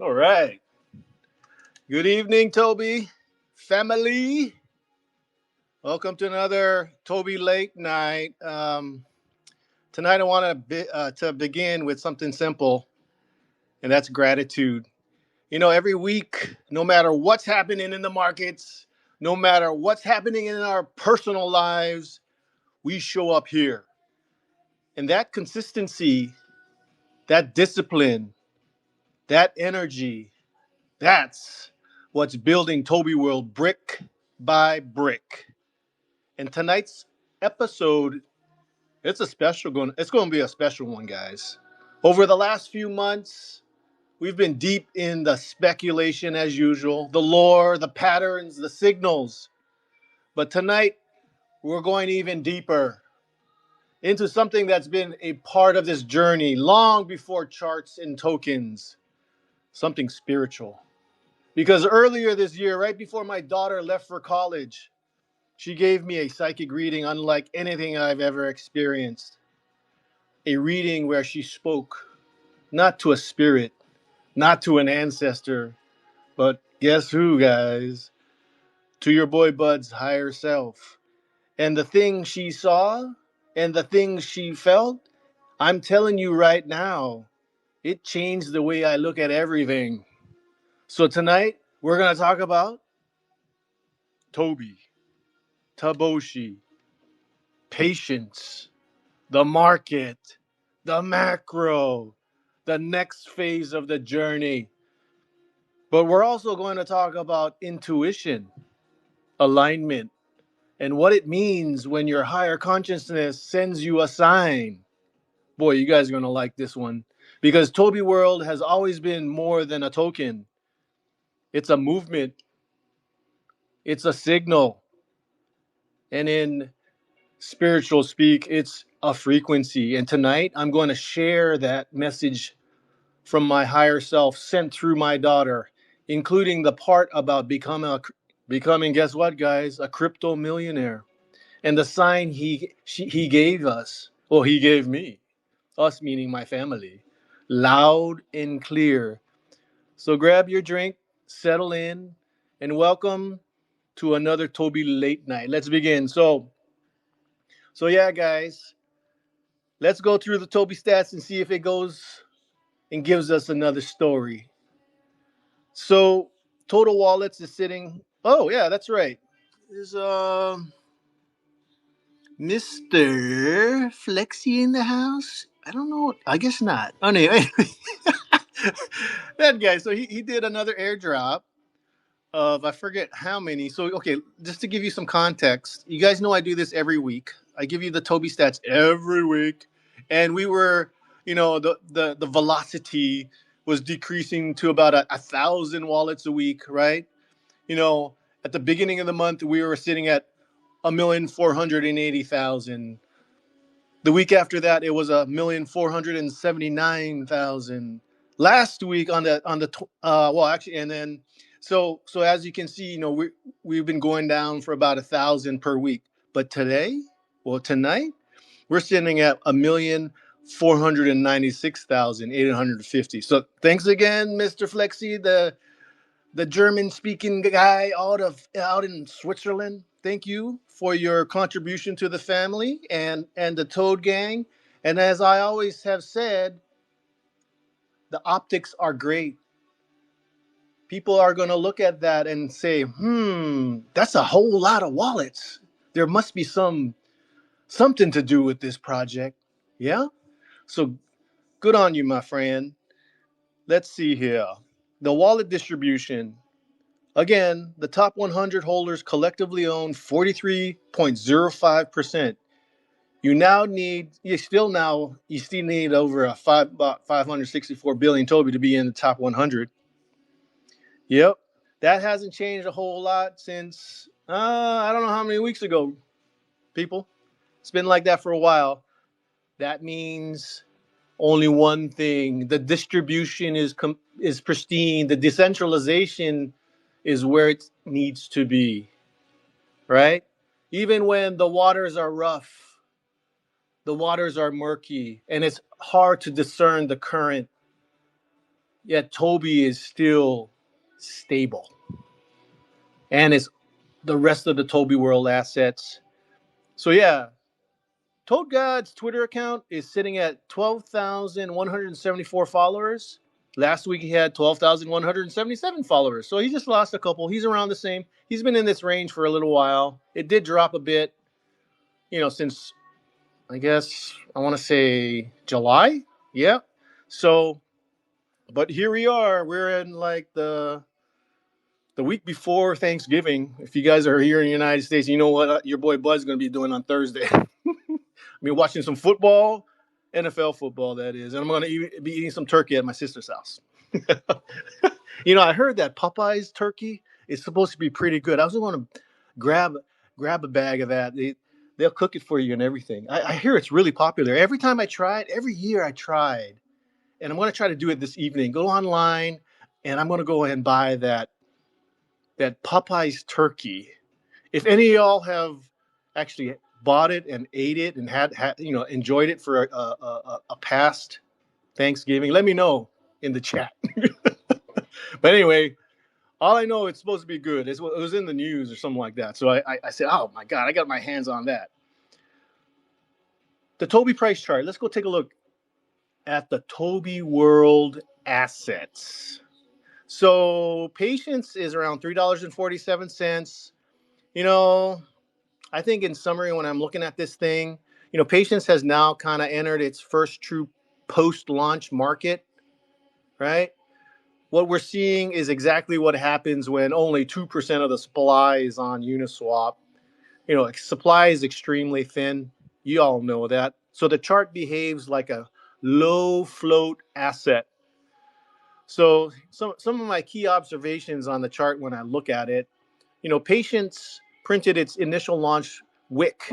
All right. Good evening, Toby family. Welcome to another Toby Late Night. Tonight, I want to begin with something simple, and that's gratitude. Every week, no matter what's happening in the markets, no matter what's happening in our personal lives, we show up here. And that consistency, that discipline, that energy, that's what's building Toby World brick by brick. And tonight's episode, it's going to be a special one, guys. Over the last few months, we've been deep in the speculation as usual, the lore, the patterns, the signals. But tonight, we're going even deeper into something that's been a part of this journey long before charts and tokens, something spiritual. Because earlier this year, right before my daughter left for college, she gave me a psychic reading unlike anything I've ever experienced. A reading where she spoke not to a spirit, not to an ancestor, but guess who, guys? To your boy Bud's higher self. And the thing she saw and the things she felt, I'm telling you right now, it changed the way I look at everything. So tonight, we're going to talk about Toby, Taboshi, patience, the market, the macro, the next phase of the journey. But we're also going to talk about intuition, alignment, and what it means when your higher consciousness sends you a sign. Boy, you guys are going to like this one because Toby World has always been more than a token. It's a movement, it's a signal, and in spiritual speak, it's a frequency. And tonight, I'm going to share that message from my higher self sent through my daughter, including the part about becoming, guess what, guys, a crypto millionaire. And the sign he gave us, well, he gave me, us meaning my family, loud and clear. So grab your drink, settle in, and welcome to another Toby Late Night. Let's begin. So yeah, guys, let's go through the Toby stats and see if it goes and gives us another story. So total wallets is sitting. Oh yeah, that's right. Is Mr. Flexi in the house? I don't know. I guess not. Oh, anyway, that guy. So he did another airdrop of I forget how many. So okay, just to give you some context, you guys know I do this every week. I give you the Toby stats every week, and we were, the velocity was decreasing to about a thousand wallets a week, right? You know, at the beginning of the month we were sitting at 1,480,000. The week after that, it was 1,479,000. Last week well, actually, and then so as you can see, we've been going down for about 1,000 per week. But tonight, we're sitting at 1,496,850. So thanks again, Mr. Flexi, the German speaking guy out in Switzerland. Thank you for your contribution to the family and the Toad Gang. And as I always have said, the optics are great. People are going to look at that and say, that's a whole lot of wallets. There must be something to do with this project. Yeah? So good on you, my friend. Let's see here. The wallet distribution. Again, the top 100 holders collectively own 43.05%. You still need over about 564 billion Toby to be in the top 100. Yep. That hasn't changed a whole lot since, I don't know how many weeks ago, people. It's been like that for a while. That means only one thing. The distribution is pristine. The decentralization is where it needs to be, right? Even when the waters are rough, the waters are murky, and it's hard to discern the current. yet Toby is still stable, and it's the rest of the Toby World assets. So yeah, Toad God's Twitter account is sitting at 12,174 followers. Last week he had 12,177 followers. So he just lost a couple. He's around the same. He's been in this range for a little while. It did drop a bit, since I guess I want to say July. Yeah. So, but here we are. We're in like the week before Thanksgiving. If you guys are here in the United States, you know what your boy Bud's going to be doing on Thursday. I mean, watching some football, NFL football, that is. And I'm going to be eating some turkey at my sister's house. I heard that Popeye's turkey is supposed to be pretty good. I was going to grab a bag of that. They'll cook it for you and everything. I hear it's really popular. Every time I try it, every year I tried. And I'm going to try to do it this evening. Go online, and I'm going to go ahead and buy that Popeye's turkey. If any of y'all have actually bought it and ate it and had enjoyed it for a past Thanksgiving, let me know in the chat. But anyway, all I know, it's supposed to be good. It was in the news or something like that. So I said, oh my God, I got my hands on that. The Toby price chart. Let's go take a look at the Toby World assets. So patience is around $3.47. I think in summary, when I'm looking at this thing, patience has now kind of entered its first true post-launch market, right? What we're seeing is exactly what happens when only 2% of the supply is on Uniswap. Supply is extremely thin. You all know that. So the chart behaves like a low float asset. So some of my key observations on the chart when I look at it, Patience printed its initial launch wick,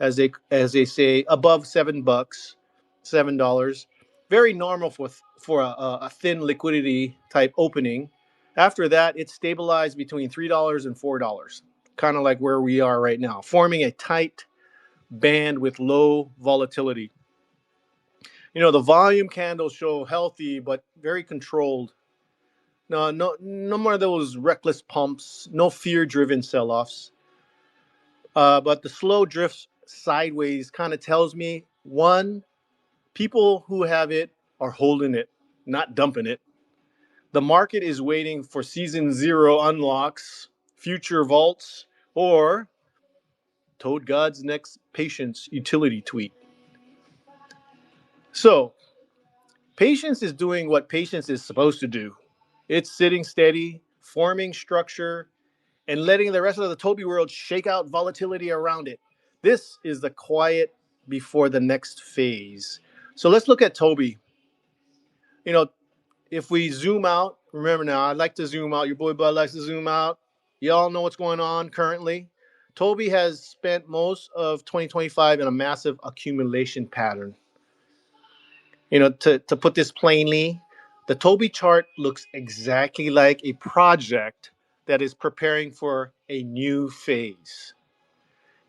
as they say, above $7. Very normal for a thin liquidity type opening. After that, it stabilized between $3 and $4, kind of like where we are right now, forming a tight band with low volatility. The volume candles show healthy but very controlled. No more of those reckless pumps, no fear-driven sell-offs. But the slow drift sideways kind of tells me, one, people who have it are holding it, not dumping it. The market is waiting for season 0 unlocks, future vaults, or Toad God's next patience utility tweet. So, patience is doing what patience is supposed to do. It's sitting steady, forming structure, and letting the rest of the Toby world shake out volatility around it. This is the quiet before the next phase. So let's look at Toby. If we zoom out, remember now, I like to zoom out. Your boy Bud likes to zoom out. Y'all know what's going on currently. Toby has spent most of 2025 in a massive accumulation pattern. To put this plainly, the Toby chart looks exactly like a project that is preparing for a new phase.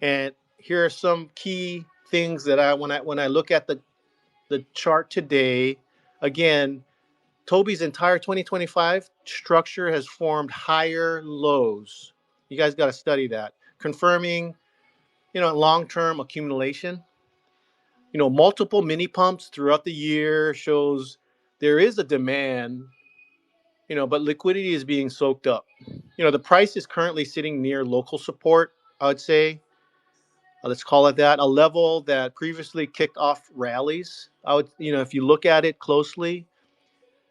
And here are some key things that when I look at the chart today, again, Toby's entire 2025 structure has formed higher lows. You guys got to study that, confirming, long-term accumulation. Multiple mini pumps throughout the year shows there is a demand, but liquidity is being soaked up. The price is currently sitting near local support, I would say. Let's call it that, a level that previously kicked off rallies. If you look at it closely,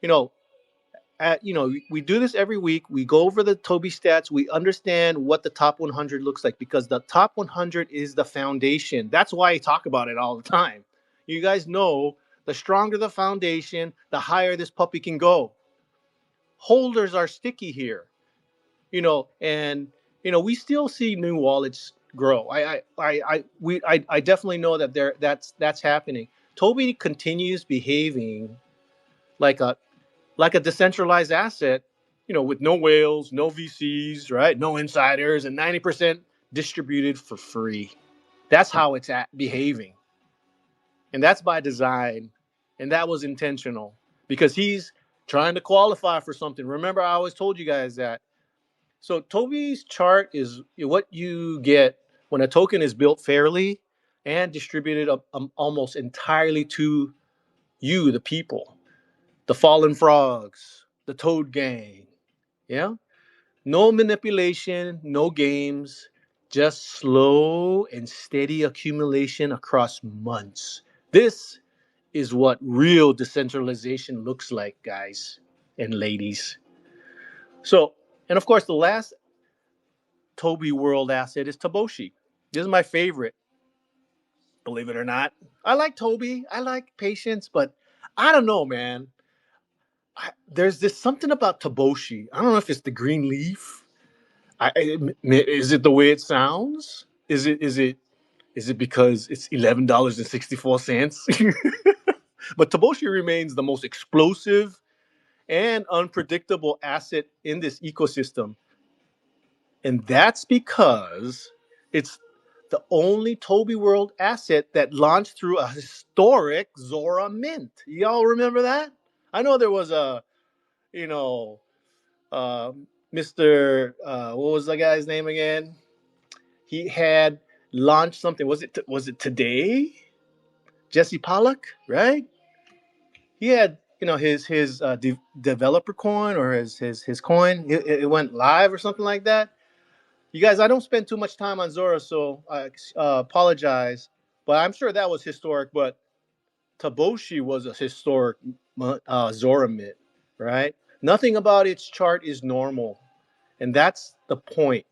we do this every week. We go over the Toby stats. We understand what the top 100 looks like because the top 100 is the foundation. That's why I talk about it all the time. You guys know the stronger the foundation, the higher this puppy can go. Holders are sticky here, and we still see new wallets grow. I definitely know that that's happening. Toby continues behaving like a decentralized asset, with no whales, no VCs, right? No insiders, and 90% distributed for free. That's how it's behaving. And that's by design. And that was intentional because he's trying to qualify for something. Remember, I always told you guys that. So Toby's chart is what you get when a token is built fairly and distributed almost entirely to you, the people, the fallen frogs, the toad gang. Yeah. No manipulation, no games, just slow and steady accumulation across months. This is what real decentralization looks like, guys and ladies. So, and of course, the last Toby World asset is Toboshi. This is my favorite, believe it or not. I like Toby. I like Patience, but I don't know, man. There's this something about Toboshi. I don't know if it's the green leaf. Is it the way it sounds? Is it because it's $11.64? But Toboshi remains the most explosive and unpredictable asset in this ecosystem. And that's because it's the only Toby World asset that launched through a historic Zora mint. Y'all remember that? I know there was a, you know, uh, Mr. What was the guy's name again? He had launched something. Was it today? Jesse Pollock, right? He had his developer coin or his coin. It went live or something like that. You guys, I don't spend too much time on Zora, so I apologize. But I'm sure that was historic. But Toboshi was a historic Zora mint, right? Nothing about its chart is normal, and that's the point.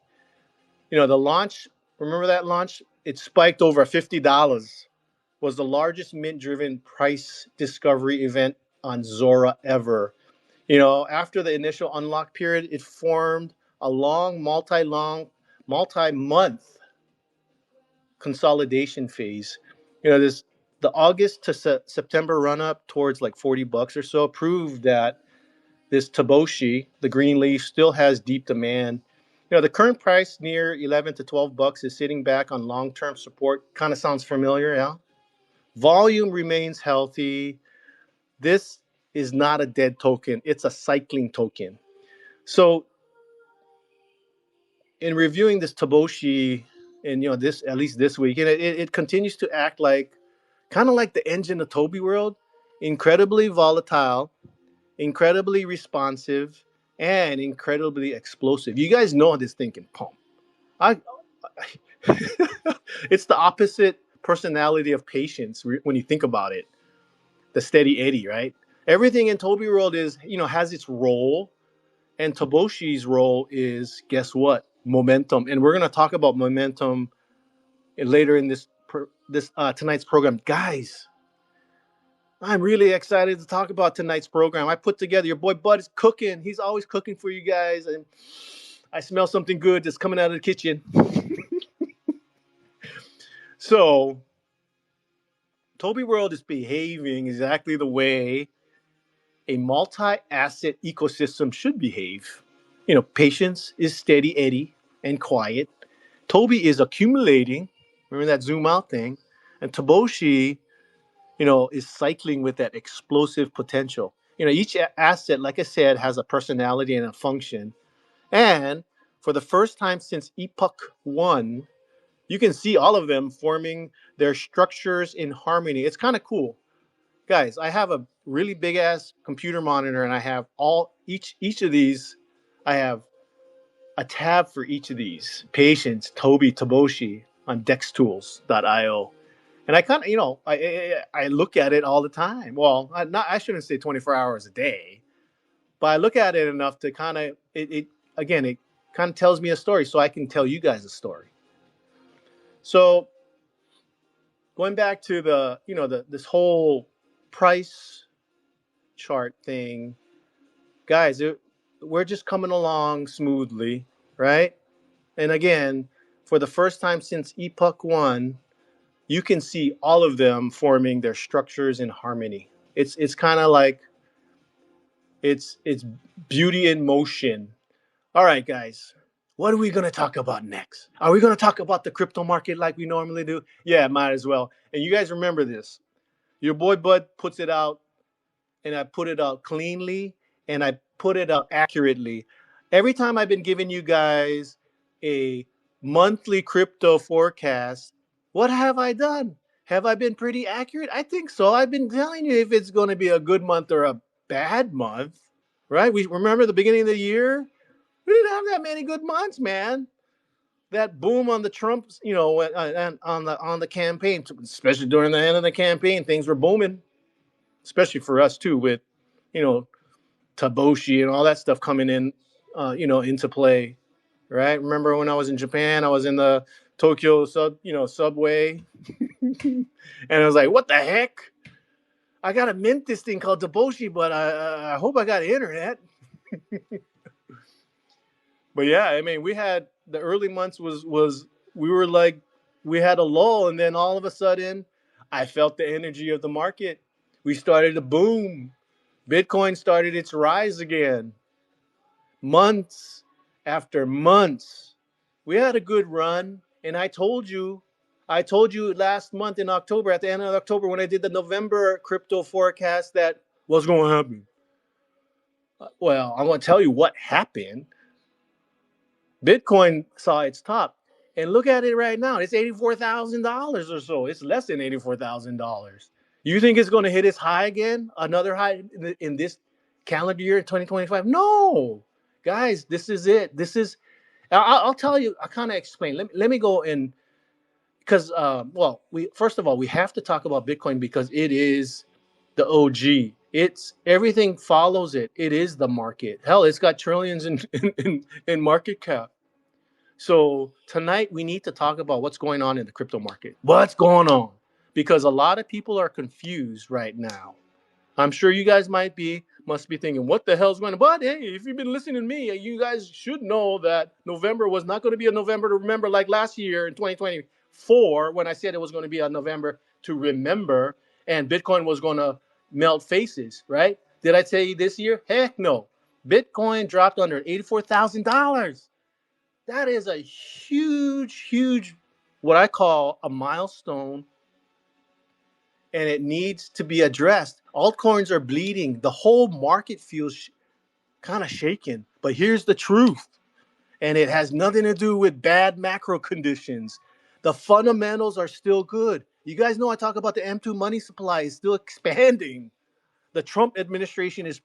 The launch. Remember that launch? It spiked over $50. Was the largest mint-driven price discovery event on Zora ever. After the initial unlock period, it formed a multi-month consolidation phase. This the August to September run up towards like $40 or so proved that this Toboshi, the green leaf, still has deep demand. The current price near 11 to $12 is sitting back on long-term support. Kind of sounds familiar, yeah? Volume remains healthy. This is not a dead token. It's a cycling token. So in reviewing this Toboshi, and this at least this week, it continues to act like kind of like the engine of Toby World, incredibly volatile, incredibly responsive, and incredibly explosive. You guys know this thing can pump. I it's the opposite personality of Patience when you think about it. The steady Eddie, right? Everything in Toby World is, has its role, and Toboshi's role is, guess what? Momentum. And we're going to talk about momentum later in this tonight's program. Guys, I'm really excited to talk about tonight's program. I put together, your boy Bud is cooking. He's always cooking for you guys, and I smell something good that's coming out of the kitchen. So, Toby World is behaving exactly the way a multi-asset ecosystem should behave. Patience is steady Eddie and quiet. Toby is accumulating. Remember that zoom out thing? And Toboshi, is cycling with that explosive potential. Each asset, like I said, has a personality and a function. And for the first time since Epoch 1, you can see all of them forming their structures in harmony. It's kind of cool. Guys, I have a really big ass computer monitor, and I have each of these. I have a tab for each of these. Patience, Toby, Toboshi on dextools.io. And I kind of, I look at it all the time. Well, I shouldn't say 24 hours a day, but I look at it enough to kind of, it kind of tells me a story, so I can tell you guys a story. So going back to this whole price chart thing, guys, we're just coming along smoothly, right? And again, for the first time since Epoch 1, you can see all of them forming their structures in harmony. It's kind of like it's beauty in motion. All right, guys, what are we going to talk about next? Are we going to talk about the crypto market like we normally do? Yeah, might as well. And you guys remember this. Your boy Bud puts it out, and I put it out cleanly and I put it up accurately. Every time I've been giving you guys a monthly crypto forecast, what have I done? Have I been pretty accurate? I think so. I've been telling you if it's going to be a good month or a bad month, right? We remember the beginning of the year, we didn't have that many good months, man. That boom on the Trumps, and on the campaign, especially during the end of the campaign, things were booming, especially for us too, with you know Taboshi and all that stuff coming in, into play, right? Remember when I was in Japan, I was in the Tokyo subway, and I was like, what the heck? I gotta mint this thing called Taboshi, but I hope I got internet. But yeah, I mean, we had the early months was we were like we had a lull, and then all of a sudden, I felt the energy of the market. We started to boom. Bitcoin started its rise again. Months after months, we had a good run, and I told you last month in October, at the end of October, when I did the November crypto forecast, that what's going to happen. Well, I'm going to tell you what happened. Bitcoin saw its top. And look at it right now. It's $84,000 or so. It's less than $84,000. You think it's going to hit its high again? Another high in this calendar year in 2025? No. Guys, this is it. I'll tell you, I'll kind of explain. Let me go in because, we first of all, we have to talk about Bitcoin because it is the OG. It's everything follows it. It is the market. Hell, it's got trillions in market cap. So tonight we need to talk about what's going on in the crypto market. What's going on? Because a lot of people are confused right now. I'm sure you guys must be thinking, what the hell's going on? But hey, if you've been listening to me, you guys should know that November was not going to be a November to remember like last year in 2024 when I said it was going to be a November to remember and Bitcoin was going to melt faces, right? Did I tell you this year? Heck no. Bitcoin dropped under $84,000. That is a huge, huge, what I call a milestone, and it needs to be addressed. Altcoins are bleeding. The whole market feels kind of shaken. But here's the truth, and it has nothing to do with bad macro conditions. The fundamentals are still good. You guys know I talk about the M2 money supply is still expanding. The Trump administration is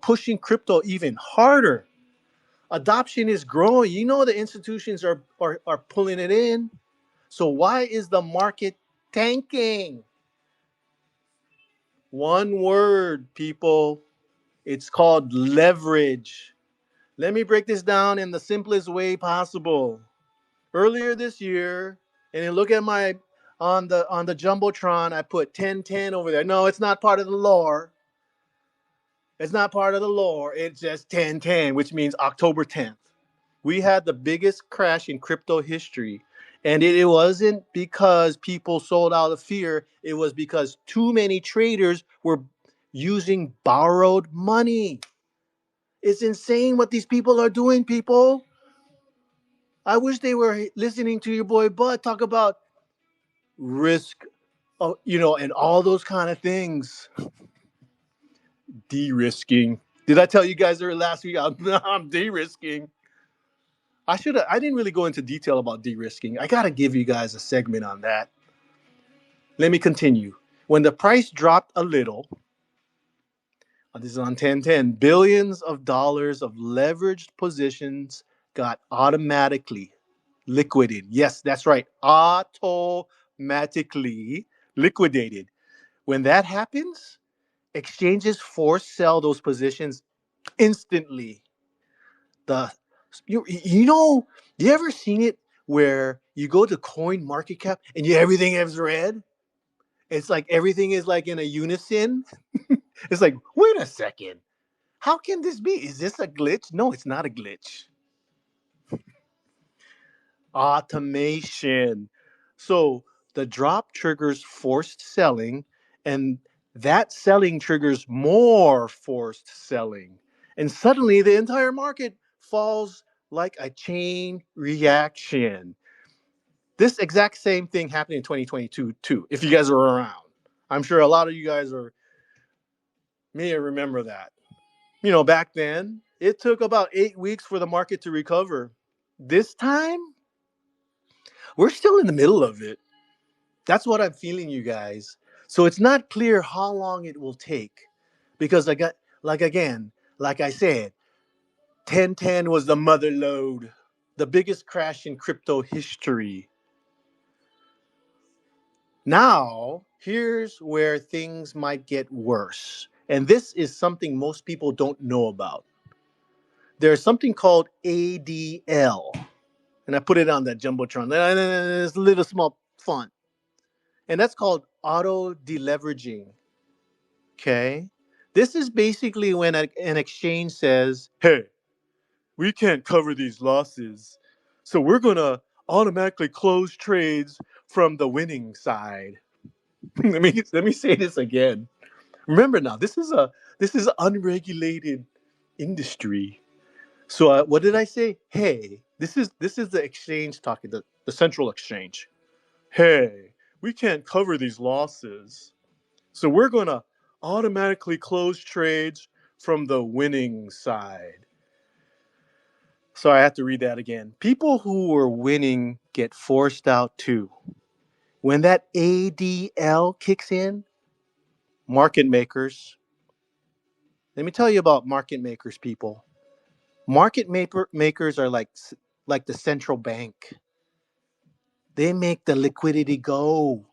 pushing crypto even harder. Adoption is growing. You know the institutions are pulling it in. So why is the market tanking? One word, people. It's called leverage. Let me break this down in the simplest way possible. Earlier this year, and then look at my on the jumbotron, I put 1010 over there. No, it's not part of the lore. It's not part of the lore. It's just 1010, which means October 10th. We had the biggest crash in crypto history. And it wasn't because people sold out of fear. It was because too many traders were using borrowed money. It's insane what these people are doing, people. I wish they were listening to your boy Bud talk about risk, and all those kind of things. De-risking. Did I tell you guys there last week? I'm de-risking. I didn't really go into detail about de-risking. I got to give you guys a segment on that. Let me continue. When the price dropped a little, this is on 1010, billions of dollars of leveraged positions got automatically liquidated. Yes, that's right. Automatically liquidated. When that happens, exchanges force sell those positions instantly. The you know you ever seen it where you go to coin market cap and everything is red? It's like everything is like in a unison. It's like, wait a second, how can this be? Is this a glitch? No, it's not a glitch. Automation. So the drop triggers forced selling, and that selling triggers more forced selling, and suddenly the entire market falls like a chain reaction. This exact same thing happened in 2022 too, if you guys are around. I'm sure a lot of you guys may remember that. Back then, it took about 8 weeks for the market to recover. This time, we're still in the middle of it. That's what I'm feeling, you guys. So it's not clear how long it will take because like I said, 1010 was the mother lode, the biggest crash in crypto history. Now, here's where things might get worse. And this is something most people don't know about. There's something called ADL. And I put it on that Jumbotron. It's a little small font. And that's called auto deleveraging. Okay. This is basically when an exchange says, hey, we can't cover these losses. So we're going to automatically close trades from the winning side. let me say this again. Remember now, this is unregulated industry. So what did I say? Hey, this is the exchange talking, the central exchange. Hey, we can't cover these losses. So we're going to automatically close trades from the winning side. So I have to read that again. People who were winning get forced out too. When that ADL kicks in, market makers, let me tell you about market makers, people. Makers are like the central bank. They make the liquidity go.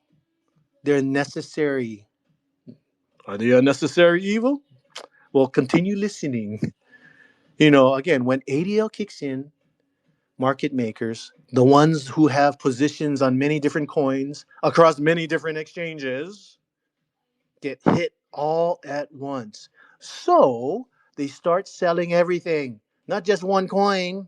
They're necessary. Are they a necessary evil? Well, continue listening. Again, when ADL kicks in, market makers, the ones who have positions on many different coins across many different exchanges, get hit all at once. So they start selling everything, not just one coin.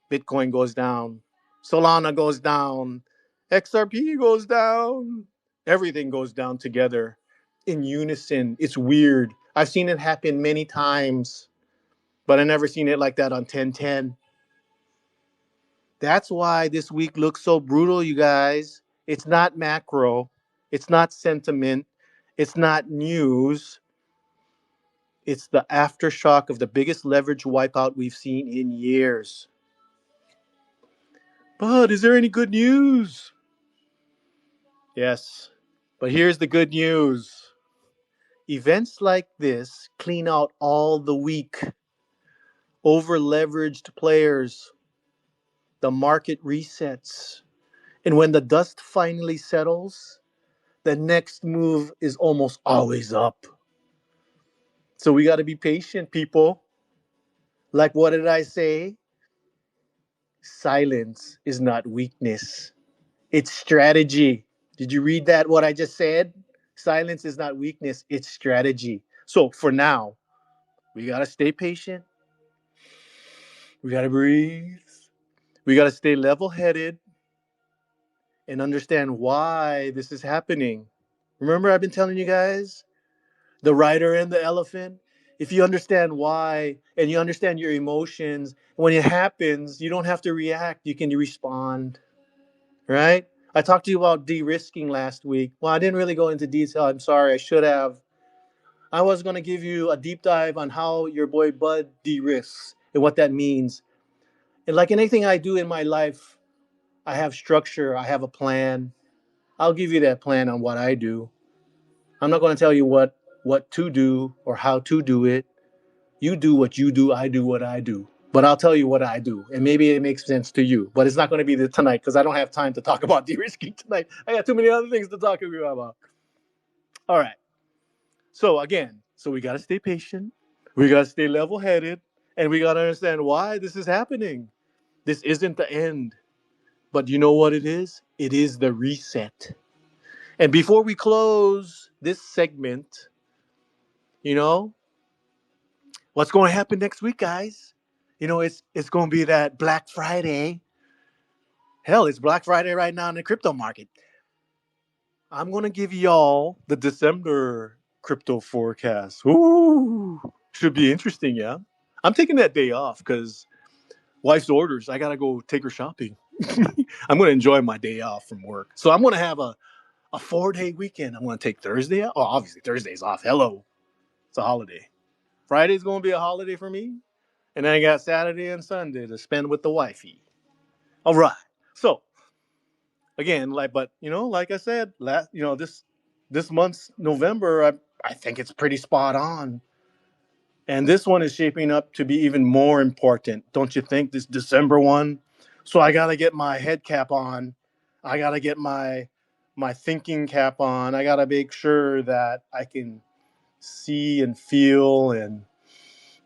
Bitcoin goes down, Solana goes down, XRP goes down. Everything goes down together in unison. It's weird. I've seen it happen many times, but I never seen it like that on 1010. That's why this week looks so brutal, you guys. It's not macro. It's not sentiment. It's not news. It's the aftershock of the biggest leverage wipeout we've seen in years. But is there any good news? Yes. But here's the good news. Events like this clean out all the weak, over leveraged players. The market resets. And when the dust finally settles, the next move is almost always up. So we got to be patient, people. Like, what did I say? Silence is not weakness, it's strategy. Did you read that, what I just said? Silence is not weakness, it's strategy. So for now, we got to stay patient. We got to breathe. We got to stay level headed and understand why this is happening. Remember, I've been telling you guys the rider and the elephant. If you understand why and you understand your emotions, when it happens, you don't have to react. You can respond, right? I talked to you about de-risking last week. Well, I didn't really go into detail. I'm sorry. I should have. I was going to give you a deep dive on how your boy Bud de-risks and what that means. And like anything I do in my life, I have structure. I have a plan. I'll give you that plan on what I do. I'm not going to tell you what to do or how to do it. You do what you do. I do what I do. But I'll tell you what I do, and maybe it makes sense to you. But it's not going to be tonight because I don't have time to talk about de-risking tonight. I got too many other things to talk to you about. All right. So again, we got to stay patient. We got to stay level-headed, and we got to understand why this is happening. This isn't the end. But you know what it is? It is the reset. And before we close this segment, you know, what's going to happen next week, guys? It's going to be that Black Friday. Hell, it's Black Friday right now in the crypto market. I'm going to give y'all the December crypto forecast. Ooh, should be interesting, yeah? I'm taking that day off because wife's orders. I got to go take her shopping. I'm going to enjoy my day off from work. So I'm going to have a 4-day weekend. I'm going to take Thursday off. Oh, obviously Thursday's off. Hello. It's a holiday. Friday's going to be a holiday for me. And then I got Saturday and Sunday to spend with the wifey. All right. So again, like I said, this month's November, I think it's pretty spot on. And this one is shaping up to be even more important, don't you think? This December one. So I gotta get my head cap on. I gotta get my thinking cap on. I gotta make sure that I can see and feel and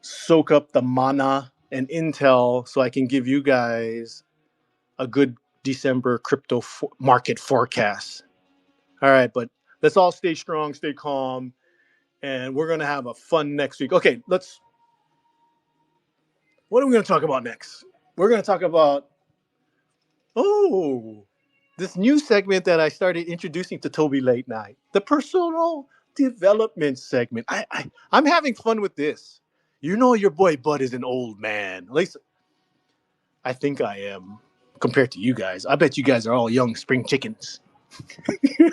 soak up the mana and intel so I can give you guys a good December market forecast. All right, but let's all stay strong, stay calm, and we're gonna have a fun next week. Okay, what are we gonna talk about next? We're gonna talk about oh this new segment that I started introducing to Toby late night, the personal development segment. I'm having fun with this. You know, your boy Bud is an old man. At least I think I am compared to you guys. I bet you guys are all young spring chickens. But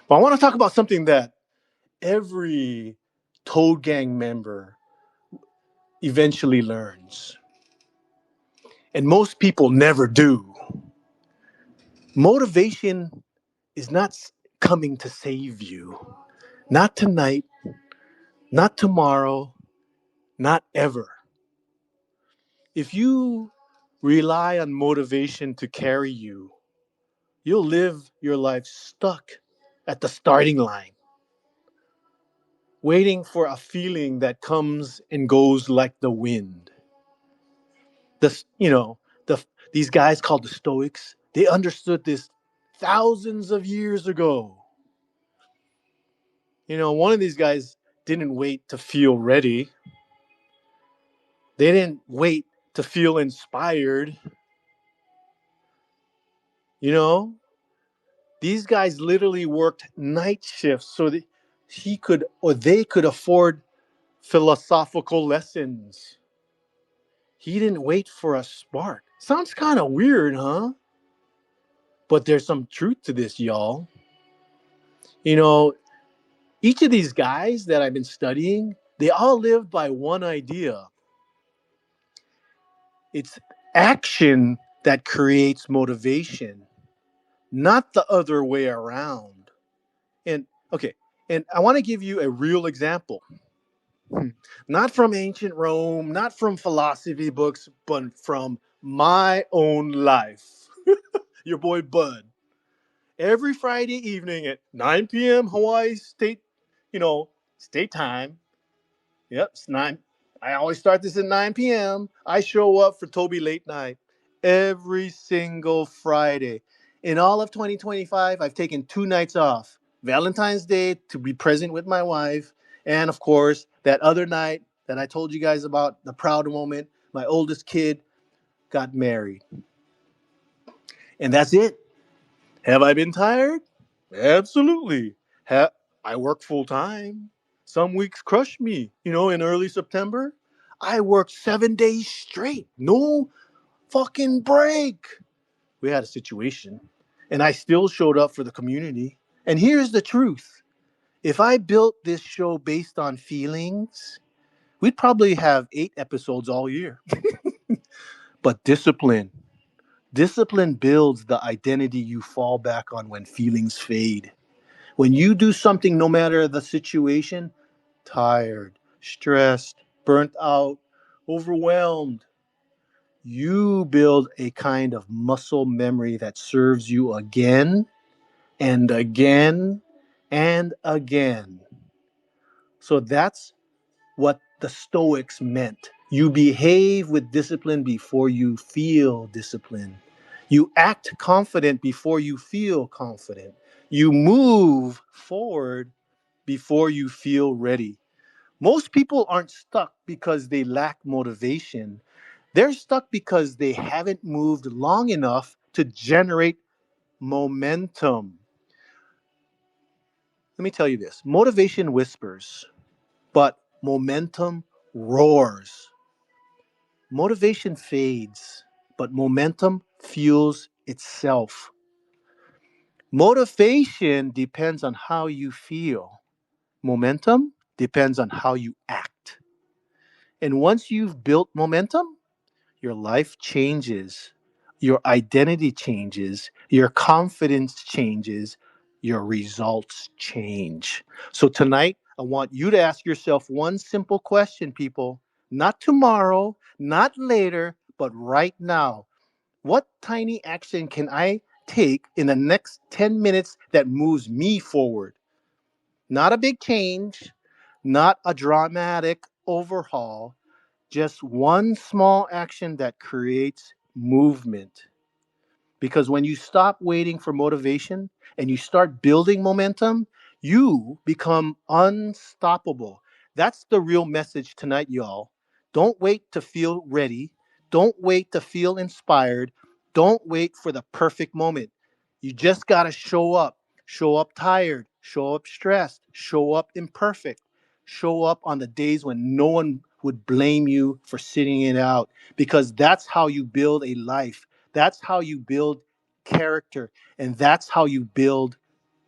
I want to talk about something that every Toad Gang member eventually learns. And most people never do. Motivation is not coming to save you. Not tonight, not tomorrow, not ever. If you rely on motivation to carry you, you'll live your life stuck at the starting line, waiting for a feeling that comes and goes like the wind. The you know the These guys called the Stoics, they understood this thousands of years ago. One of these guys didn't wait to feel ready. They didn't wait to feel inspired. You know, these guys literally worked night shifts so that they could afford philosophical lessons. He didn't wait for a spark. Sounds kind of weird, huh? But there's some truth to this, y'all. You know, each of these guys that I've been studying, they all live by one idea. It's action that creates motivation, not the other way around. And okay, and I want to give you a real example. Not from ancient Rome, not from philosophy books, but from my own life. Your boy Bud. Every Friday evening at 9 p.m. Hawaii state time. Yep, it's 9. I always start this at 9 p.m. I show up for Toby Late Night every single Friday. In all of 2025, I've taken 2 nights off. Valentine's Day to be present with my wife, and of course, that other night that I told you guys about, the proud moment, my oldest kid got married. And that's it. Have I been tired? Absolutely. I work full time. Some weeks crush me. In early September, I worked 7 days straight. No fucking break. We had a situation, and I still showed up for the community. And here's the truth. If I built this show based on feelings, we'd probably have 8 episodes all year. But discipline builds the identity you fall back on when feelings fade. When you do something, no matter the situation, tired, stressed, burnt out, overwhelmed, you build a kind of muscle memory that serves you again and again and again. So that's what the Stoics meant. You behave with discipline before you feel discipline. You act confident before you feel confident. You move forward before you feel ready. Most people aren't stuck because they lack motivation. They're stuck because they haven't moved long enough to generate momentum. Let me tell you this. Motivation whispers, but momentum roars. Motivation fades, but momentum fuels itself. Motivation depends on how you feel. Momentum depends on how you act. And once you've built momentum, your life changes, your identity changes, your confidence changes, your results change. So tonight, I want you to ask yourself one simple question, people. Not tomorrow, not later, but right now. What tiny action can I take in the next 10 minutes that moves me forward? Not a big change, not a dramatic overhaul, just one small action that creates movement. Because when you stop waiting for motivation and you start building momentum, you become unstoppable. That's the real message tonight, y'all. Don't wait to feel ready. Don't wait to feel inspired. Don't wait for the perfect moment. You just got to show up. Show up tired. Show up stressed. Show up imperfect. Show up on the days when no one would blame you for sitting it out, because that's how you build a life. That's how you build character, and that's how you build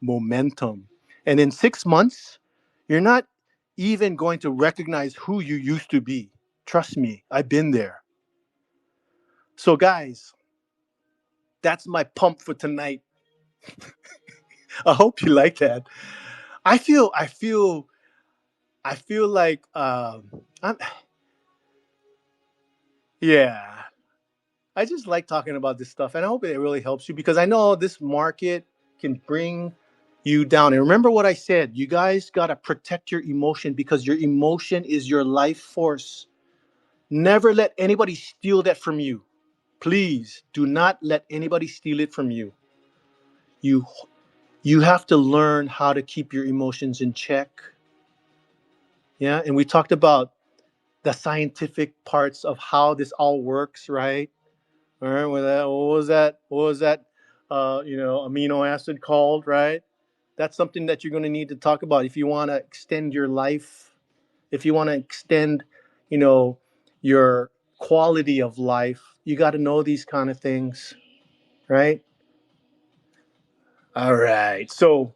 momentum. And in 6 months, you're not even going to recognize who you used to be. Trust me, I've been there. So, guys, that's my pump for tonight. I hope you like that. I feel like, I'm, yeah. I just like talking about this stuff, and I hope it really helps you, because I know this market can bring you down. And remember what I said, you guys got to protect your emotion, because your emotion is your life force. Never let anybody steal that from you. Please do not let anybody steal it from you. You you have to learn how to keep your emotions in check. Yeah, and we talked about the scientific parts of how this all works, right? All right, what was that? What was that? Amino acid called, right? That's something that you're going to need to talk about if you want to extend your life, if you want to extend, you know, your quality of life. You got to know these kind of things, right? All right. So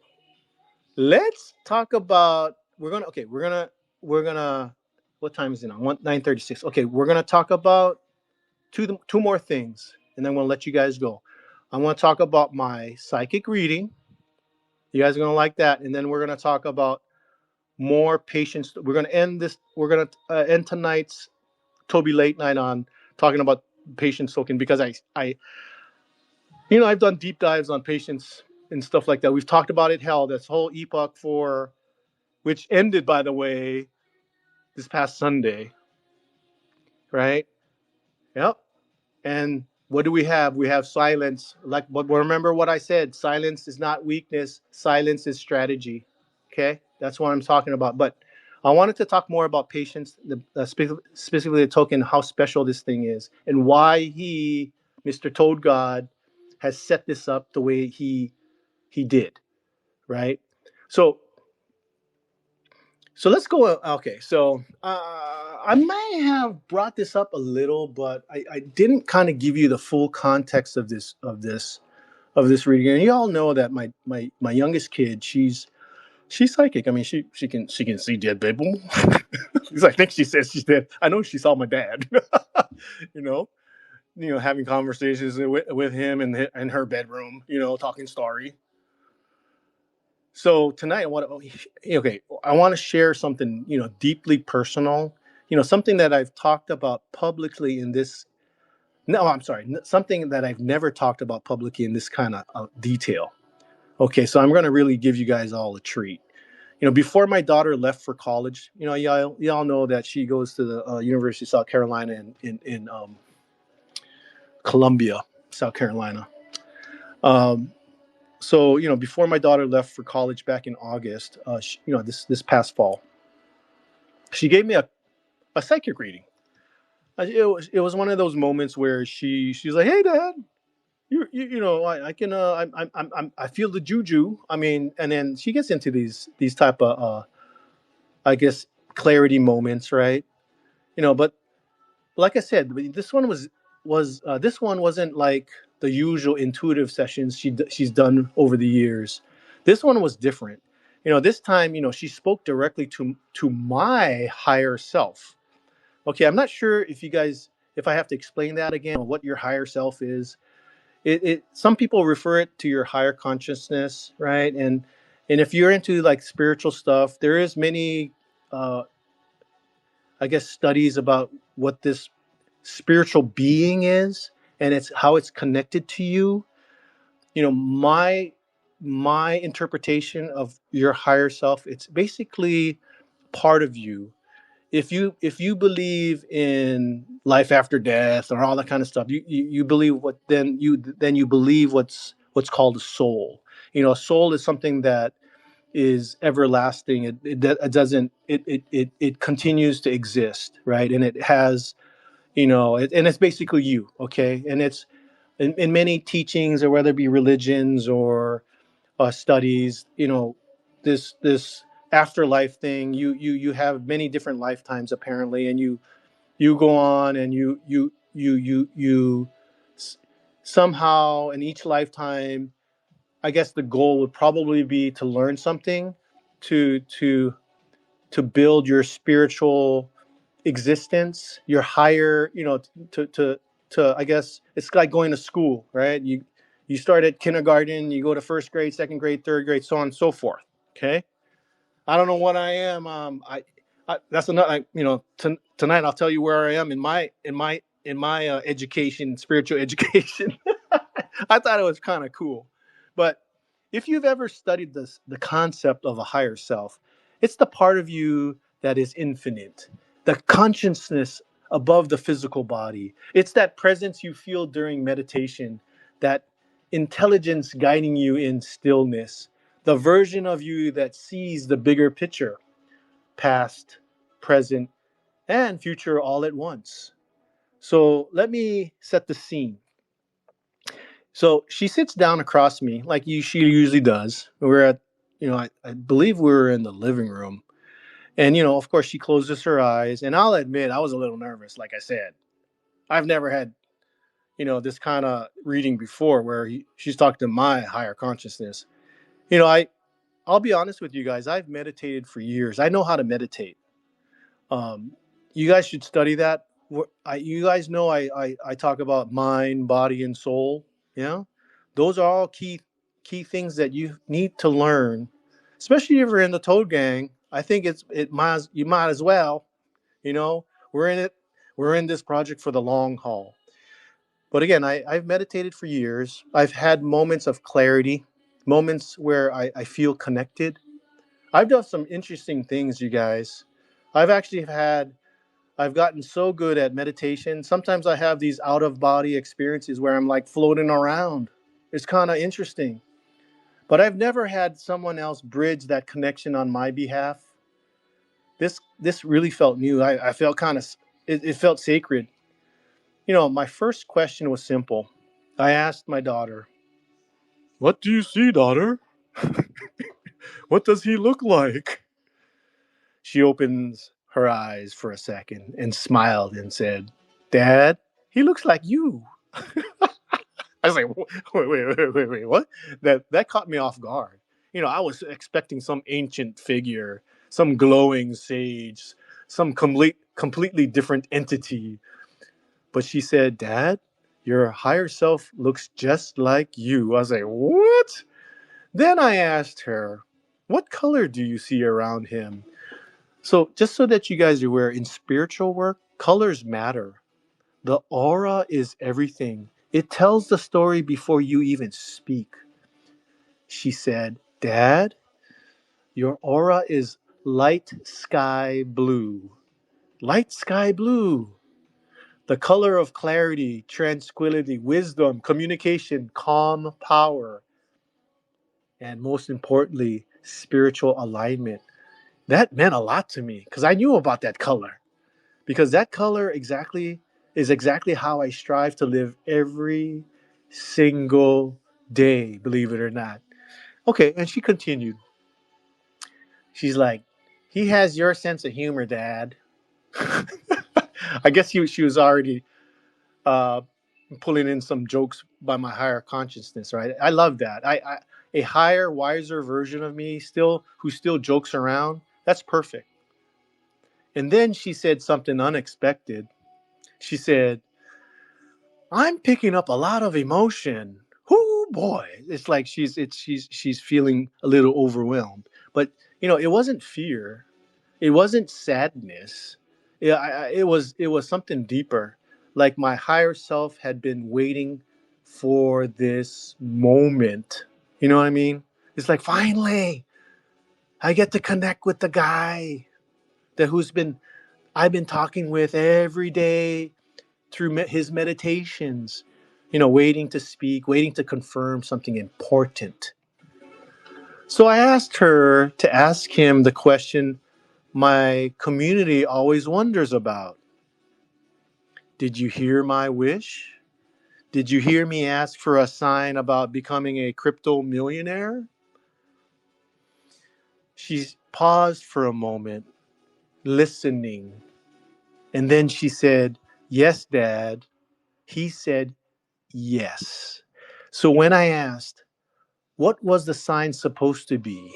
let's talk about. We're gonna. What time is it now? 9:36. Okay, we're gonna talk about two more things, and then we'll let you guys go. I want to talk about my psychic reading. You guys are gonna like that, and then we're gonna talk about more patience. We're gonna end this. We're gonna end tonight's Toby late night on talking about patience token, because I've done deep dives on patience and stuff like that. We've talked about it. Hell, this whole epoch for which ended, by the way, this past Sunday, right? Yep. And what do we have? We have silence. But remember what I said. Silence is not weakness. Silence is strategy. Okay, that's what I'm talking about. But I wanted to talk more about patience, specifically the token, how special this thing is, and why Mr. Toad God, has set this up the way he did. Right. So let's go. Okay, so I might have brought this up a little, but I didn't kind of give you the full context of this reading. And you all know that my youngest kid, she's psychic. I mean, she can see dead people. I think she says she's dead. I know she saw my dad. you know, having conversations with him in her bedroom. Talking story. So tonight I want to share something, deeply personal, something that I've talked about publicly in this. No, I'm sorry. Something that I've never talked about publicly in this kind of detail. Okay. So I'm going to really give you guys all a treat. Before my daughter left for college, y'all know that she goes to the University of South Carolina in Columbia, South Carolina. So before my daughter left for college back in August, this past fall, she gave me a psychic reading. It was one of those moments where she's like, "Hey, Dad, I can I feel the juju." I mean, and then she gets into these type of I guess clarity moments, right? But like I said, this one was this one wasn't like the usual intuitive sessions she's done over the years. This one was different. This time, she spoke directly to my higher self. Okay, I'm not sure if you guys, if I have to explain that again, what your higher self is. Some people refer it to your higher consciousness, right? And if you're into like spiritual stuff, there is many, uh, I guess, studies about what this spiritual being is, and it's how it's connected to you. You know, my interpretation of your higher self, it's basically part of you. If you believe in life after death or all that kind of stuff, you believe what, then you believe what's called a soul. You know, a soul is something that is everlasting. It doesn't, it continues to exist, right? And it has, and it's basically you. Okay, and it's in many teachings, or whether it be religions or studies, this afterlife thing. You have many different lifetimes apparently, and you go on, and you somehow in each lifetime, I guess the goal would probably be to learn something, to to to build your spiritual existence, your higher, to I guess it's like going to school, right? You start at kindergarten, you go to first grade, second grade, third grade, so on and so forth. Okay, I don't know what I am. That's another. Tonight I'll tell you where I am in my education, spiritual education. I thought it was kind of cool, but if you've ever studied the concept of a higher self, it's the part of you that is infinite, the consciousness above the physical body. It's that presence you feel during meditation, that intelligence guiding you in stillness, the version of you that sees the bigger picture, past, present, and future all at once. So let me set the scene. So she sits down across me like she usually does. We're at, I believe we were in the living room. And, of course, she closes her eyes. And I'll admit, I was a little nervous. Like I said, I've never had, this kind of reading before where she's talking to my higher consciousness. You know, I'll be honest with you guys. I've meditated for years. I know how to meditate. Um, you guys should study that. You guys know I talk about mind, body, and soul. Yeah, those are all key things that you need to learn, especially if you're in the Toad Gang. I think you might as well. You know, we're in it. We're in this project for the long haul. But again, I've meditated for years. I've had moments of clarity, moments where I feel connected. I've done some interesting things, you guys. I've actually had I've gotten so good at meditation. Sometimes I have these out of body experiences where I'm like floating around. It's kind of interesting. But I've never had someone else bridge that connection on my behalf. This really felt new. I felt it felt sacred. My first question was simple. I asked my daughter, "What do you see, daughter? What does he look like?" She opens her eyes for a second and smiled and said, "Dad, he looks like you." I was like, wait, what? That caught me off guard. I was expecting some ancient figure, some glowing sage, some completely different entity. But she said, "Dad, your higher self looks just like you." I was like, what? Then I asked her, "What color do you see around him?" So just so that you guys are aware, in spiritual work, colors matter. The aura is everything. It tells the story before you even speak. She said, "Dad, your aura is light sky blue." Light sky blue. The color of clarity, tranquility, wisdom, communication, calm, power, and most importantly, spiritual alignment. That meant a lot to me because I knew about that color. Because that color is exactly how I strive to live every single day, believe it or not. Okay, and she continued. She's like, "He has your sense of humor, Dad." I guess she was already uh, pulling in some jokes by my higher consciousness, right? I love that. A higher, wiser version of me, who still jokes around. That's perfect. And then she said something unexpected. She said, I'm picking up a lot of emotion. Oh boy. It's like she's feeling a little overwhelmed. But it wasn't fear. It wasn't sadness. Yeah, it was something deeper. Like my higher self had been waiting for this moment. You know what I mean? It's like finally I get to connect with the guy that who's been I've been talking with every day through his meditations. Waiting to speak, waiting to confirm something important. So I asked her to ask him the question my community always wonders about. Did you hear my wish? Did you hear me ask for a sign about becoming a crypto millionaire? She paused for a moment, listening. And then she said, Yes, Dad. He said, Yes. So when I asked, What was the sign supposed to be?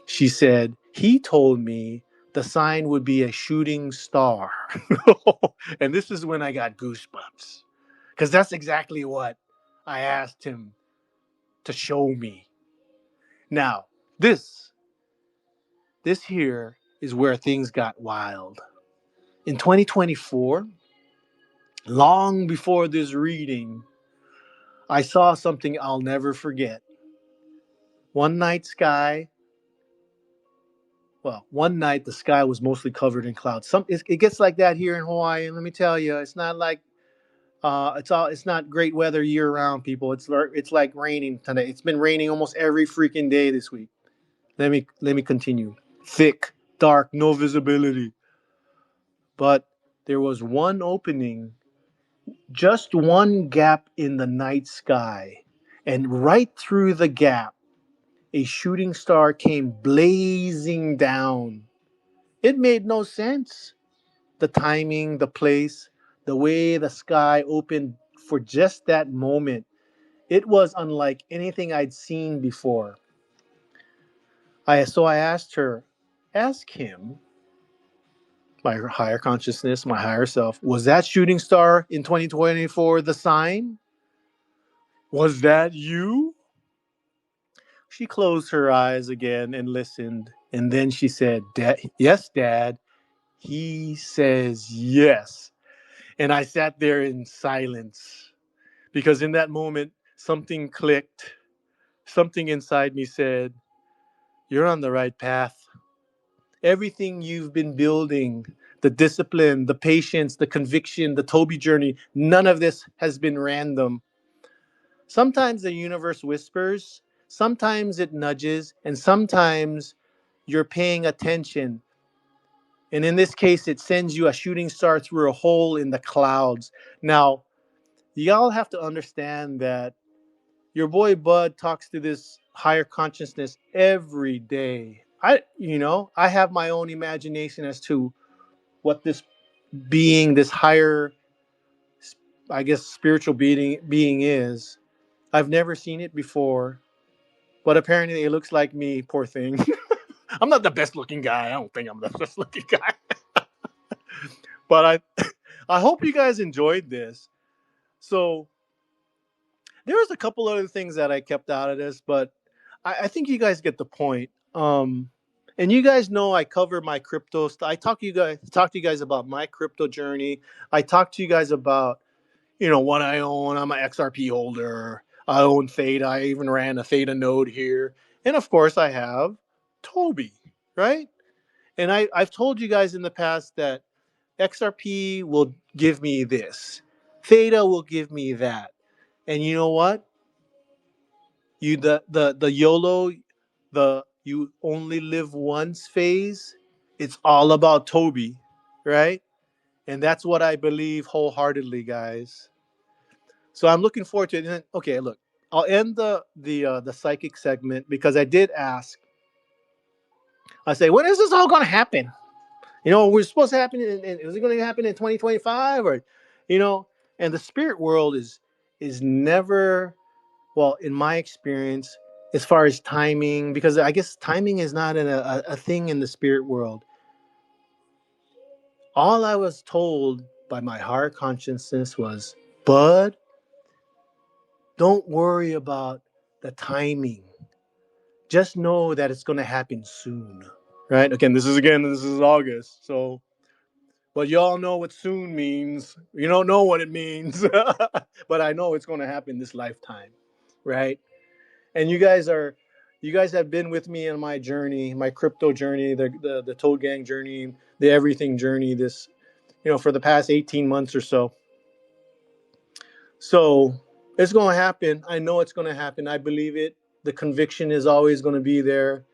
She said, He told me the sign would be a shooting star. And this is when I got goosebumps. Because that's exactly what I asked him to show me. Now, this here is where things got wild. In 2024, long before this reading, I saw something I'll never forget. One night sky, one night the sky was mostly covered in clouds. It gets like that here in Hawaii, and let me tell you, it's not like it's not great weather year round, people. It's like raining today. It's been raining almost every freaking day this week. Let me continue. Thick, dark, no visibility. But there was one opening, just one gap in the night sky, and right through the gap, a shooting star came blazing down. It made no sense. The timing, the place, the way the sky opened for just that moment. It was unlike anything I'd seen before. So I asked her, ask him, my higher consciousness, my higher self, was that shooting star in 2024 the sign? Was that you? She closed her eyes again and listened. And then she said, Yes, Dad. He says yes. And I sat there in silence because in that moment, something clicked. Something inside me said, You're on the right path. Everything you've been building, the discipline, the patience, the conviction, the Toby journey, none of this has been random. Sometimes the universe whispers, sometimes it nudges, and sometimes you're paying attention. And in this case, it sends you a shooting star through a hole in the clouds. Now, y'all have to understand that your boy Bud talks to this higher consciousness every day. I have my own imagination as to what this being, this higher, I guess, spiritual being is. I've never seen it before, but apparently it looks like me. Poor thing. I'm not the best looking guy. I don't think I'm the best looking guy, but I hope you guys enjoyed this. So there was a couple other things that I kept out of this, but I think you guys get the point. And you guys know I cover my crypto stuff. I talk to you guys about my crypto journey. I talk to you guys about what I own. I'm an XRP holder. I own Theta. I even ran a Theta node here, and of course I have Toby, right? And I've told you guys in the past that XRP will give me this, Theta will give me that, and you know what? The YOLO, the you only live once phase, it's all about Toby, right? And that's what I believe wholeheartedly, guys. So I'm looking forward to it. And okay, look, I'll end the psychic segment because I did ask. I say, when is this all going to happen? We're supposed to happen. Is it going to happen in 2025 or, you know? And the spirit world is never, well, in my experience, as far as timing, because I guess timing is not a thing in the spirit world. All I was told by my higher consciousness was, Bud, don't worry about the timing. Just know that it's going to happen soon. Right? This is August. So, but y'all know what soon means. You don't know what it means, but I know it's going to happen this lifetime. Right? And you guys have been with me on my journey, my crypto journey, the Toad Gang journey, the everything journey, this, for the past 18 months or so. So it's going to happen. I know it's going to happen. I believe it. The conviction is always going to be there,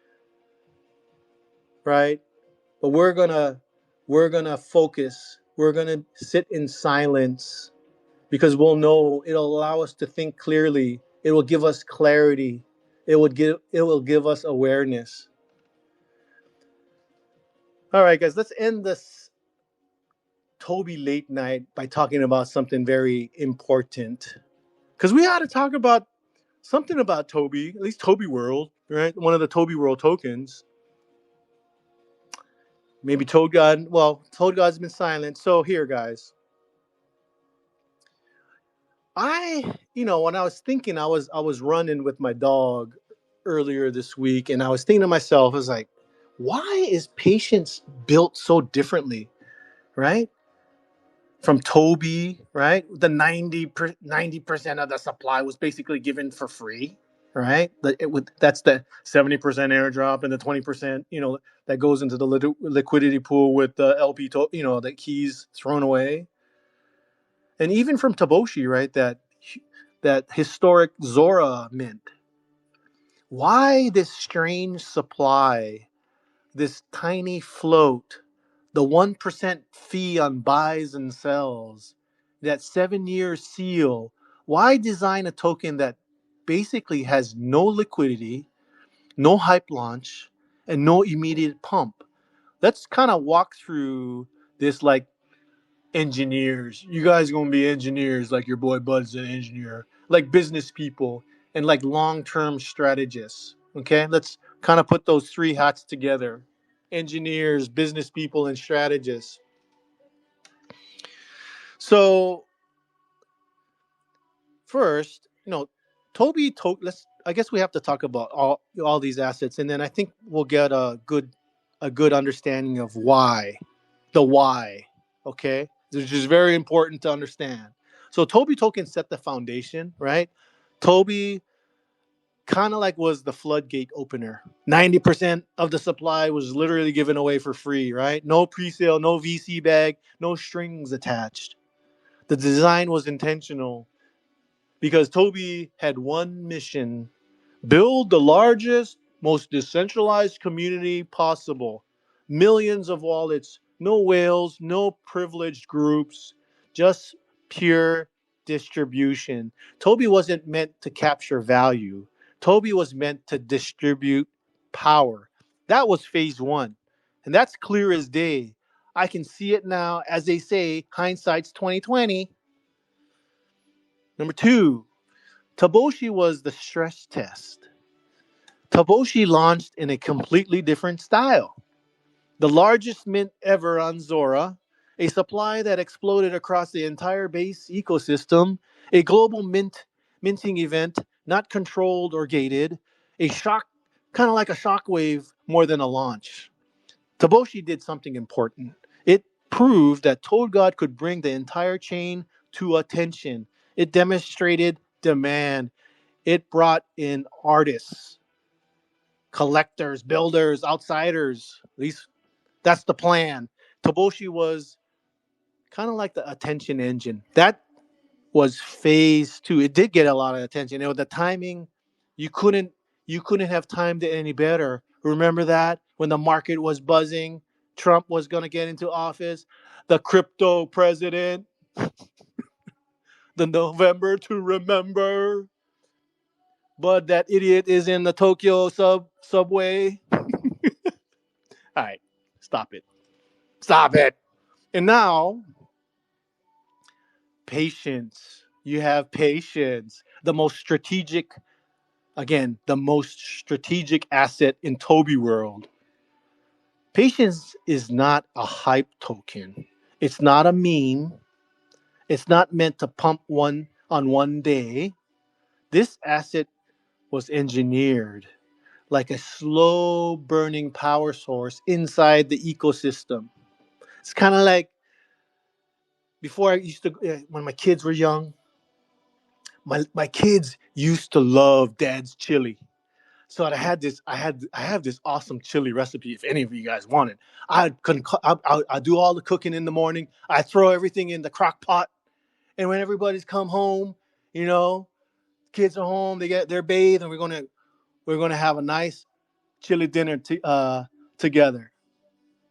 right? But we're going to focus. We're going to sit in silence because we'll know it'll allow us to think clearly. It will give us clarity. It will give us awareness. All right, guys, let's end this Toby late night by talking about something very important. Because we ought to talk about something about Toby, at least Toby World, right? One of the Toby World tokens. Maybe Toad God. Well, Toad God's been silent. So here, guys. When I was thinking, I was running with my dog earlier this week, and I was thinking to myself, I was like, why is patience built so differently, right? From Toby, right? The 90% of the supply was basically given for free, right? That's the 70% airdrop and the 20%, that goes into the liquidity pool with the LP, the keys thrown away. And even from Toboshi, right? That historic Zora mint. Why this strange supply, this tiny float, the 1% fee on buys and sells, that 7-year seal? Why design a token that basically has no liquidity, no hype launch, and no immediate pump? Let's kind of walk through this like engineers. You guys gonna be engineers, like your boy Bud's an engineer, like business people and like long-term strategists. Okay, let's kind of put those three hats together: engineers, business people, and strategists. So first, Toby. Let's. I guess we have to talk about all these assets, and then I think we'll get a good understanding of why, the why. Okay, which is very important to understand. So Toby token set the foundation, right? Toby kind of like was the floodgate opener. 90% of the supply was literally given away for free, right? No pre-sale, no VC bag, no strings attached. The design was intentional because Toby had one mission: build the largest, most decentralized community possible. Millions of wallets, no whales, no privileged groups, just pure distribution. Toby wasn't meant to capture value. Toby was meant to distribute power. That was phase one. And that's clear as day. I can see it now. As they say, hindsight's 2020. Number two, Toboshi was the stress test. Toboshi launched in a completely different style. The largest mint ever on Zora, a supply that exploded across the entire base ecosystem, a global minting event, not controlled or gated, a shock, kind of like a shockwave more than a launch. Toboshi did something important. It proved that Toad God could bring the entire chain to attention. It demonstrated demand. It brought in artists, collectors, builders, outsiders. At least that's the plan. Toboshi was kind of like the attention engine. That was phase two. It did get a lot of attention. The timing, you couldn't you couldn't have timed it any better. Remember that when the market was buzzing, Trump was going to get into office, the crypto president, the November to remember. But that idiot is in the Tokyo subway. All right, stop it. Stop it. And now, patience. You have patience. The most strategic asset in Toby world. Patience is not a hype token. It's not a meme. It's not meant to pump one on one day. This asset was engineered like a slow burning power source inside the ecosystem. It's kind of like before I used to, when my kids were young, my kids used to love dad's chili. So I have this awesome chili recipe. If any of you guys want it, I do all the cooking in the morning. I throw everything in the crock pot, and when everybody's come home, you know, kids are home, they're bathed, and we're gonna have a nice chili dinner together.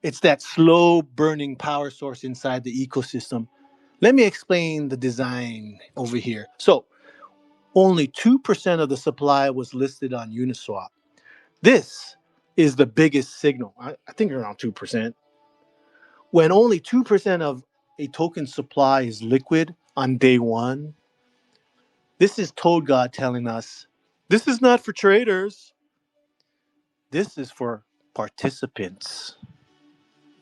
It's that slow burning power source inside the ecosystem. Let me explain the design over here. So only 2% of the supply was listed on Uniswap. This is the biggest signal. I think around 2%. When only 2% of a token supply is liquid on day one, this is Toad God telling us this is not for traders. This is for participants.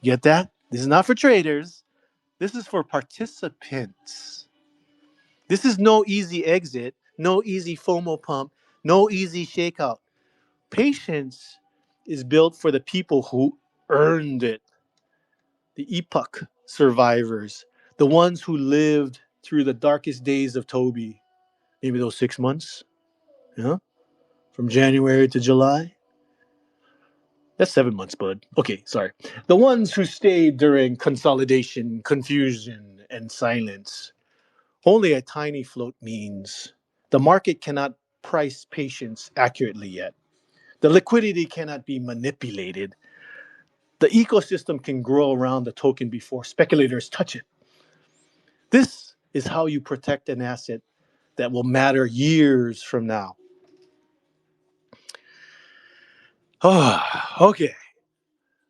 Get that? This is not for traders. This is for participants. This is no easy exit, no easy FOMO pump, no easy shakeout. Patience is built for the people who earned it, the epoch survivors, the ones who lived through the darkest days of Toby, maybe those 6 months, yeah, from January to July. That's 7 months, bud. Okay, sorry. The ones who stayed during consolidation, confusion, and silence. Only a tiny float means the market cannot price patience accurately yet. The liquidity cannot be manipulated. The ecosystem can grow around the token before speculators touch it. This is how you protect an asset that will matter years from now. Oh, okay.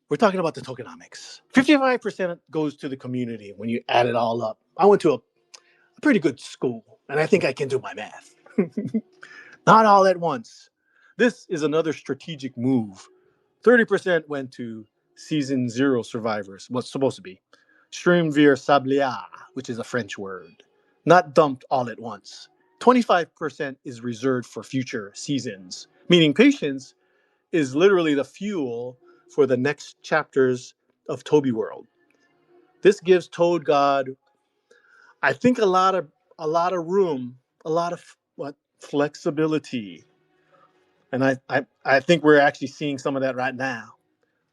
We're talking about the tokenomics. 55% goes to the community when you add it all up. I went to a pretty good school, and I think I can do my math. Not all at once. This is another strategic move. 30% went to season zero survivors, what's supposed to be. Streamed via Sablia, which is a French word. Not dumped all at once. 25% is reserved for future seasons, meaning patience is literally the fuel for the next chapters of Toby World. This gives Toad God, I think, a lot of room, a lot of flexibility. And I think we're actually seeing some of that right now.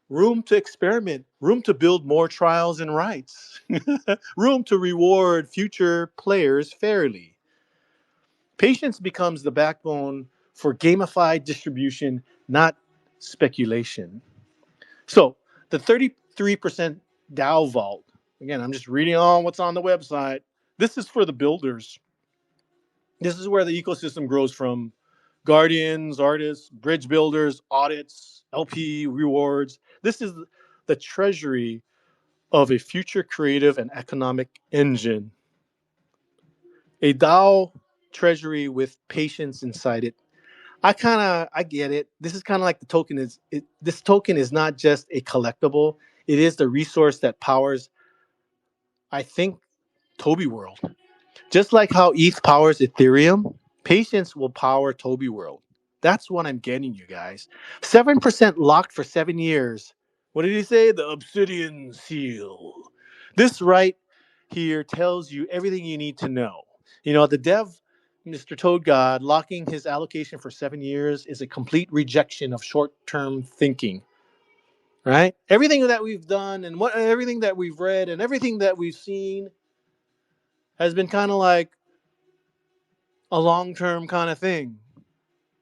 Room to experiment, room to build more trials and rights, room to reward future players fairly. Patience becomes the backbone for gamified distribution, not speculation. So the 33% DAO vault, again, I'm just reading on what's on the website. This is for the builders. This is where the ecosystem grows from guardians, artists, bridge builders, audits, LP rewards. This is the treasury of a future creative and economic engine. A DAO treasury with patience inside it. I get it. This is kind of like the token this token is not just a collectible. It is the resource that powers, I think, Toby World. Just like how ETH powers Ethereum, patience will power Toby World. That's what I'm getting, you guys. 7% locked for 7 years. What did he say? The Obsidian Seal. This right here tells you everything you need to know. You know, the dev, Mr. Toad God, locking his allocation for 7 years is a complete rejection of short term thinking, right? Everything that we've done and everything that we've read and everything that we've seen has been kind of like a long-term kind of thing.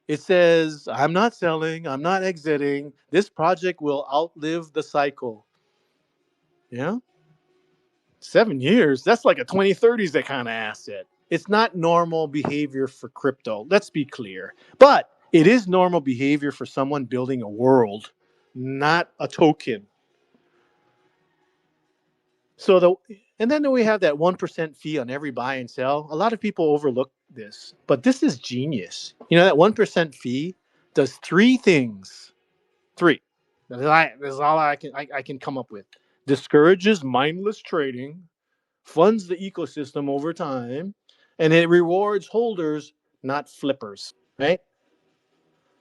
It says, I'm not selling, I'm not exiting. This project will outlive the cycle. Yeah? 7 years, that's like a 2030s that kind of asset. It's not normal behavior for crypto. Let's be clear. But it is normal behavior for someone building a world, not a token. And then we have that 1% fee on every buy and sell. A lot of people overlook this, but this is genius. You know, that 1% fee does three things. Three. That's all I can come up with. Discourages mindless trading, funds the ecosystem over time, and it rewards holders, not flippers. Right.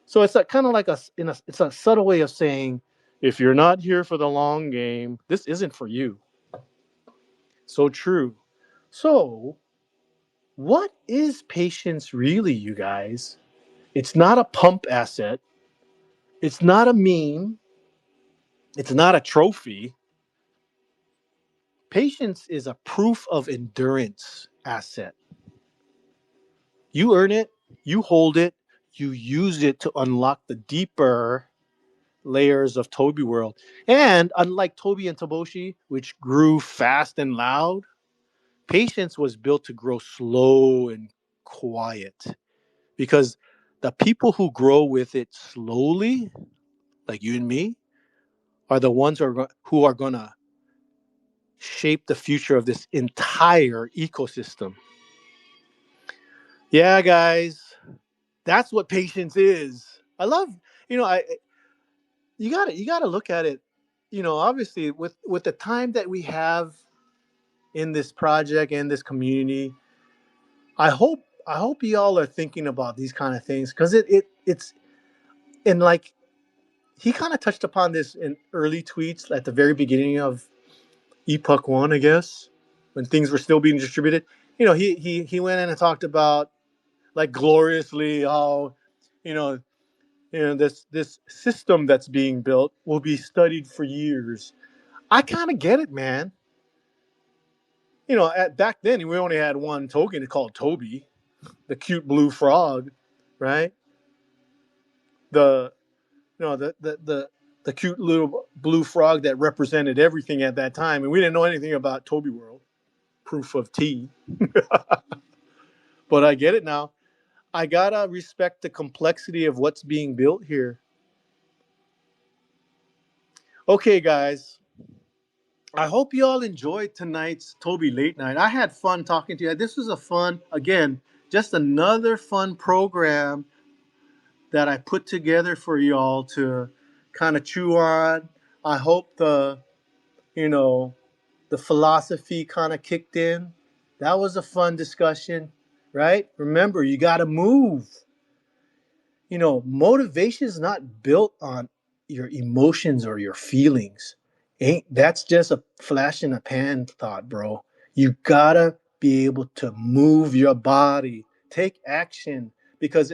So it's kind of like it's a subtle way of saying, if you're not here for the long game, this isn't for you. So true. So, what is patience really, you guys? It's not a pump asset. It's not a meme. It's not a trophy. Patience is a proof of endurance asset. You earn it, you hold it, you use it to unlock the deeper layers of Toby world. And unlike Toby and Toboshi, which grew fast and loud, patience was built to grow slow and quiet. Because the people who grow with it slowly, like you and me, are the ones who are going to shape the future of this entire ecosystem. Yeah, guys, that's what patience is. I love, I you got to look at it, obviously with the time that we have in this project and this community. I hope y'all are thinking about these kind of things because it's and like he kind of touched upon this in early tweets at the very beginning of Epoch One, I guess, when things were still being distributed. He went in and talked about like gloriously how you know this system that's being built will be studied for years. I kind of get it, man. Back then we only had one token called Toby, the cute blue frog, right? The the cute little blue frog that represented everything at that time, and we didn't know anything about Toby World, proof of tea. But I get it now. I gotta respect the complexity of what's being built here. Okay, guys. I hope you all enjoyed tonight's Toby Late Night. I had fun talking to you. This was a fun, again, just another fun program that I put together for y'all to kind of chew on. I hope you know, the philosophy kind of kicked in. That was a fun discussion, right? Remember, you got to move. Motivation is not built on your emotions or your feelings. Ain't That's just a flash in a pan thought, bro. You gotta be able to move your body, take action because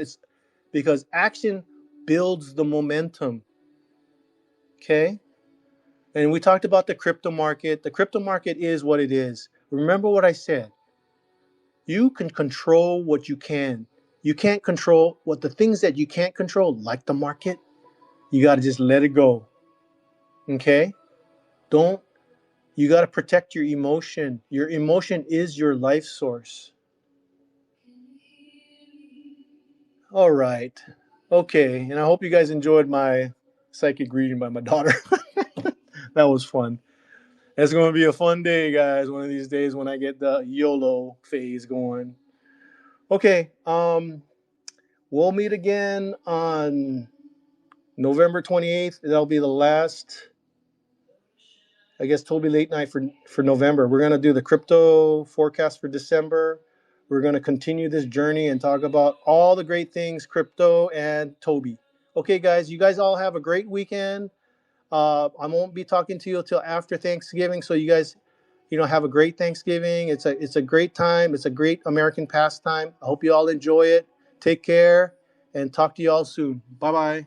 action builds the momentum. Okay? And we talked about the crypto market. The crypto market is what it is. Remember what I said. You can control what you can. You can't control what the things that you can't control, like the market. You got to just let it go. Okay? Don't You got to protect your emotion. Your emotion is your life source. All right. Okay. And I hope you guys enjoyed my psychic reading by my daughter. That was fun. It's going to be a fun day, guys, one of these days when I get the YOLO phase going. Okay. We'll meet again on November 28th. That'll be the last, I guess, Toby Late Night for November. We're going to do the crypto forecast for December. We're going to continue this journey and talk about all the great things crypto and Toby. Okay, guys, you guys all have a great weekend. I won't be talking to you until after Thanksgiving, so you guys, have a great Thanksgiving. It's a great time. It's a great American pastime. I hope you all enjoy it. Take care and talk to you all soon. Bye-bye.